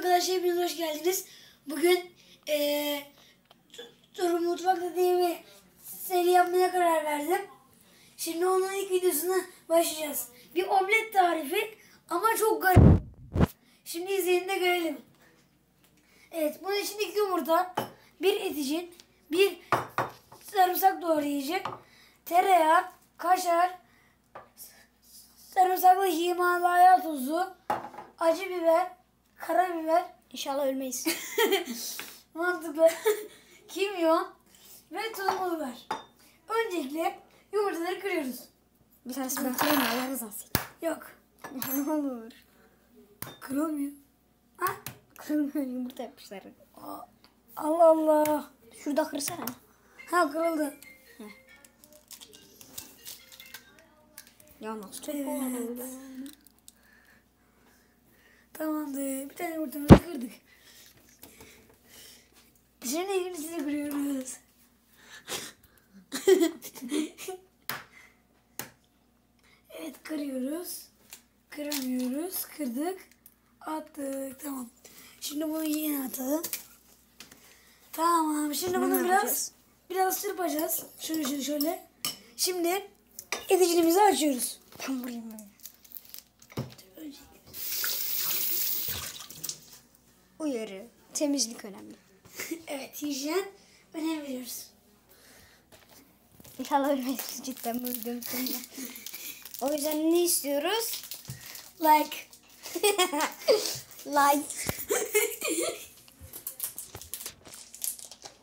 arkadaşlar, hepiniz hoş geldiniz. Bugün Duru Mutfakta diye bir seri yapmaya karar verdim. Şimdi onun ilk videosuna başlayacağız. Bir omlet tarifi ama çok garip. Şimdi izleyin de görelim. Evet, bunun için 2 yumurta, 1 eticin, 1 sarımsak doğrayıcı, tereyağı, kaşar, sarımsaklı Himalaya tuzu, acı biber, karabiber, İnşallah ölmeyiz. mantıklı, kimyon ve tuzlu biber. Öncelikle yumurtaları kırıyoruz. Bir tanesi ben kırayım, Allah rızası için. Yok, Ne olur. kırılmıyor. Ha? Kırılmıyor, yumurta yapmışlar. Allah Allah. Şurada kırsana. Ha, kırıldı. Ya nasıl çok Evet. oldu. Tamamdır. Bir tane yumurtamızı kırdık. Şimdi ikincisini kırıyoruz. Evet, kırıyoruz. Kıramıyoruz. Kırdık. Attık. Tamam. Şimdi bunu yine atalım. Tamam. Şimdi Bunu bunu yapacağız. biraz çırpacağız. Şöyle. Şimdi eticimizi açıyoruz. Ben vurayım ben. Uyarı. Temizlik önemli. Evet, hijyen önem veriyoruz. İnşallah ölmeyiz cidden bu videonun sonunda. O yüzden ne istiyoruz? Like. Like.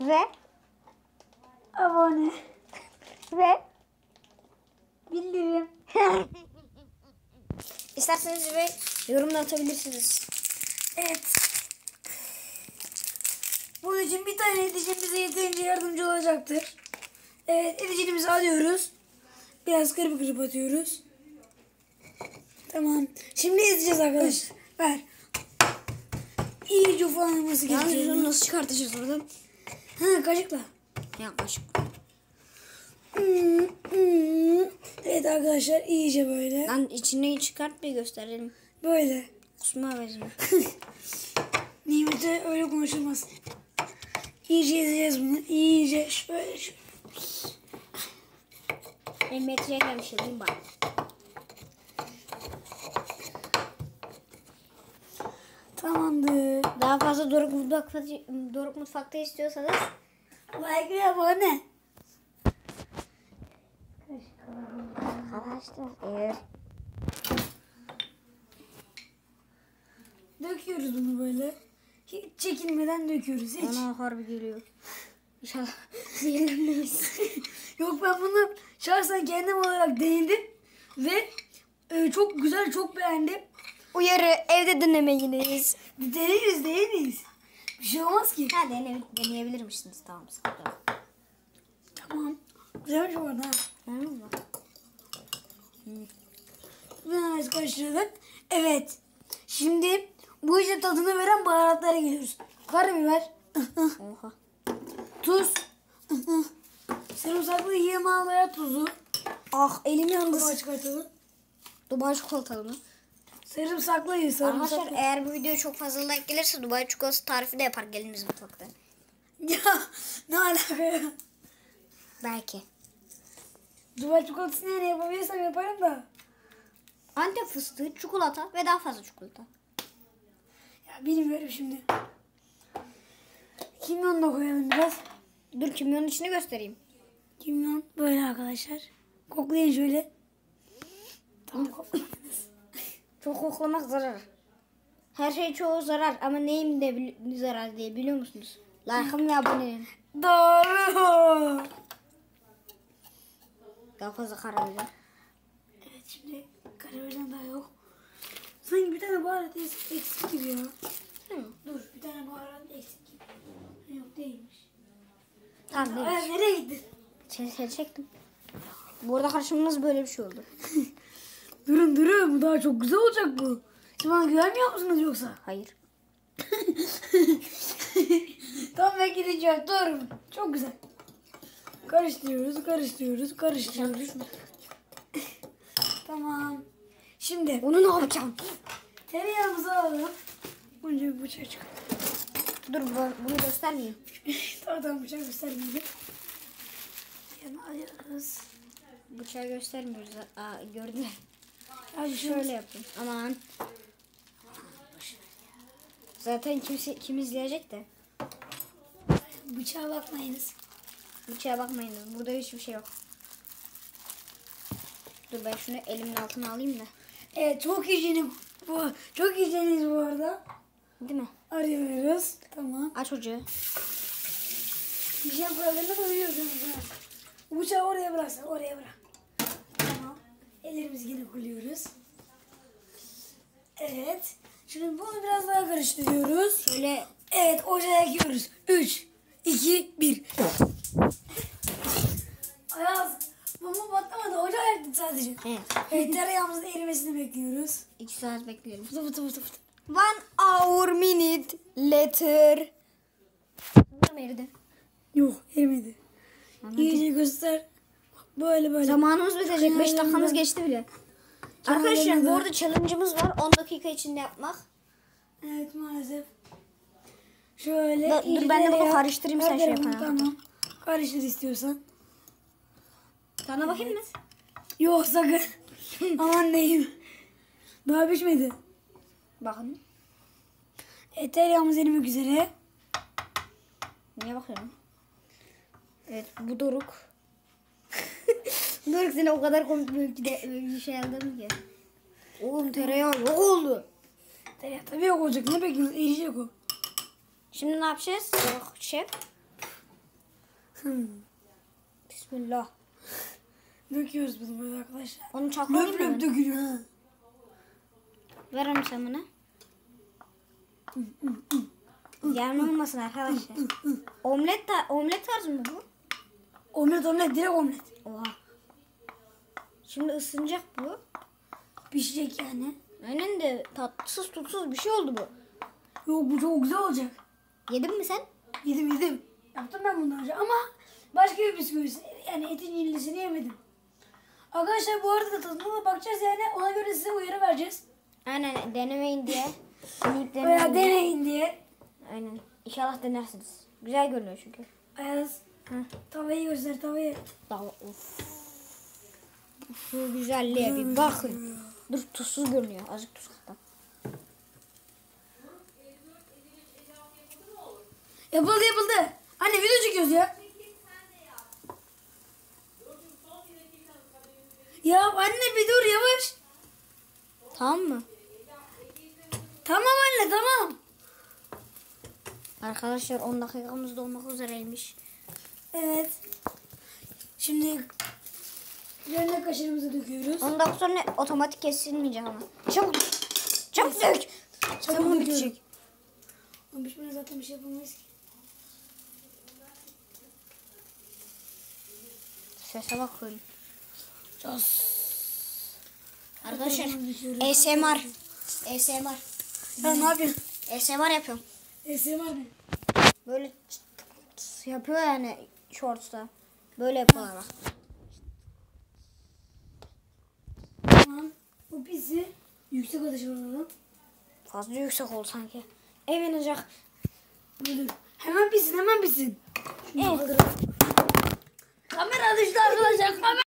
Ve Abone. ve Bildirim. İsterseniz ve yorumda atabilirsiniz. Evet. Bunun için bir tane eticim bize yeterince yardımcı olacaktır. Evet, eticimizi alıyoruz. Biraz kırıp atıyoruz. Tamam. Şimdi ezeceğiz arkadaşlar. Ver. İyice ufalanması Yalnız bunu gerekiyor. nasıl çıkartacağız oradan? Ha, kaşıkla. Yaklaşık. Evet arkadaşlar, iyice böyle. Lan içini çıkart bir gösterelim. Böyle. Kusma benziyor. Nimete öyle konuşulmaz. İyice ezeceğiz bunu. İyice şöyle. Ben metreye gelmişim bak. Tamamdır. Daha fazla Doruk Mutfak'ta istiyorsanız Like ve abone. arkadaşlar eğer Döküyoruz bunu böyle. Hiç çekinmeden döküyoruz. Hiç. bana harbi geliyor. İnşallah zehirlenmeyiz. Yok, ben bunu şahsen kendim olarak denedim. Ve çok güzel, çok beğendim. Uyarı, evde denemeyiniz. Deneriz. Bir şey olmaz ki. Ha deneyebilir misiniz? Tamam, sıkıntı yok. Tamam. Güzelmiş bu arada. Tamam mı? Bunu karıştırdık. Evet. Şimdi bu işe tadını veren baharatlara geliyoruz. Karabiber. Oha. Tuz. Sarımsaklı Himalaya tuzu. Ah elim yandı. Bunu çıkartalım. Dubai çikolatalı mı? Sarımsaklıyız. Arkadaşlar eğer bu video çok fazla like gelirse Dubai çikolatası tarifi de yapar geliniz mutfakta. Ya ne alaka ya? Belki. Dubai çikolatasını yani yapabilirsem yaparım da. Antep fıstığı, çikolata ve daha fazla çikolata. Ya bilmiyorum şimdi. Kimyon da koyalım biraz. Dur kimyonun içini göstereyim. Kimyon böyle arkadaşlar. Koklayın şöyle. Tamam, koklayınız. Çok koklamak zarar. Her şey çoğu zarar ama neyim de zarar diye biliyor musunuz? Like'ım ve abone. Doğru. Daha fazla karabiber. Evet, şimdi karabiberden daha yok. Sanki bir tane baharat eksik gibi ya. Dur, bir tane baharat eksik gibi. Yok, değilmiş. Tamam Ay, değil. nereye gittin? Seni çektim. Bu arada karşımda böyle bir şey oldu. Durun, bu daha çok güzel olacak bu. Siz bana güvenmiyor musunuz yoksa? Hayır. Tamam, ben gideceğim. Doğru. Çok güzel. Karıştırıyoruz. Tamam. Şimdi Onu ne yapacağım? tereyağımızı alalım. Önce bir bıçak çık. Dur bunu göstermeyeyim. Tamam bıçak göstermeyelim. Yana alıyoruz. Bıçağı göstermiyoruz. Aa, gördüler. Hadi Şöyle yapın. Aman. Zaten kim izleyecek de. Bıçağa bakmayınız. Bıçağa bakmayın. Burada hiçbir şey yok. Dur ben şunu elimin altına alayım da. Evet çok hijyenik bu. Çok hijyeniz bu arada. Değil mi? Arıyoruz. Tamam. Aç ocağı. Hijyen kurallarına da uyuyorsunuz. Bıçağı oraya bıraksan. Oraya bırak. Tamam. Ellerimizi yine kulluyoruz. Evet. Şimdi bunu biraz daha karıştırıyoruz. Şöyle Evet ocağa yakıyoruz. 3, 2, 1. Ayaz. Mama patlamadı. Ocağı yaktık sadece. evet. Evet tereyağımızın erimesini bekliyoruz. 2 saat bekliyorum. Fıtı fıtı fıtı fıtı. 1 hour minute later. Sanırım eridi. Yok erimedi. İyice göster. Böyle böyle. Zamanımız bitecek. 5 Kenarlarında- dakikamız geçti bile. Kenarlarında- Arkadaşlar bu arada challenge'ımız var. 10 dakika içinde yapmak. Evet maalesef. Şöyle. Dur, iyice ben de bunu tereyağı- karıştırayım, sen Her şey tarafını, yapana. Tamam. Karıştır istiyorsan. Sana bakayım mı? Yok sakın. Aman neyim. Daha pişmedi. Bakın. Tereyağımız erimek üzere. Niye bakıyorum? Evet bu Doruk. Doruk seni o kadar komik bir şey aldım ki. Oğlum tereyağı yok oldu. Tereyağı tabii yok olacak. Ne bekliyorsun? Eriyecek o. Şimdi ne yapacağız? Doruk şef. Bismillah. Döküyoruz bunu böyle arkadaşlar. Onu çakmalayayım Löp mı löp ben? dökülüyor ha. Ver onu sen bana. Yarın olmasın arkadaşlar. Omlet tarzı mı bu? Omlet direkt omlet. Oha. Şimdi ısınacak bu. Pişecek yani. Aynen de tatsız tutsuz bir şey oldu bu. Yok bu çok güzel olacak. Yedin mi sen? Yedim. Yaptım ben bundan önce ama başka bir bisküvisi. Yani etin illisini yemedim. Arkadaşlar bu arada tadına da bakacağız yani ona göre size uyarı vereceğiz. Aynen denemeyin diye. Deneyip Veya denemeyin diye. deneyin diye. Aynen. İnşallah denersiniz. Güzel görünüyor çünkü. Ayaz Hı. tavayı göster tavayı. Daha of. Şu güzelliğe bir bakın. Dur tuzsuz görünüyor. Azıcık tuz katalım. Yapıldı. Anne video çekiyoruz ya. Ya anne bir dur yavaş. Tamam mı? Tamam anne tamam. Arkadaşlar 10 dakikamız dolmak üzereymiş. Evet. Şimdi üzerine kaşarımızı döküyoruz. Ondan sonra otomatik kesilmeyecek ama. Çabuk. Çabuk dök. Çabuk döküyorum. bitecek. Ama pişmene zaten bir şey yapamayız ki. Sese bakın. Arkadaşlar, Arkadaşlar ASMR. ASMR. Ya ne yapıyorsun? ASMR yapıyorum. Esim abi. Böyle yapıyor yani shorts'ta. Böyle yapıyorlar bak. Tamam. Bu pisi yüksek ateşe alalım. Fazla yüksek oldu sanki. Emin olacak. Dur. Hemen pişsin. Evet. Kamera düştü arkadaşlar. Kamera.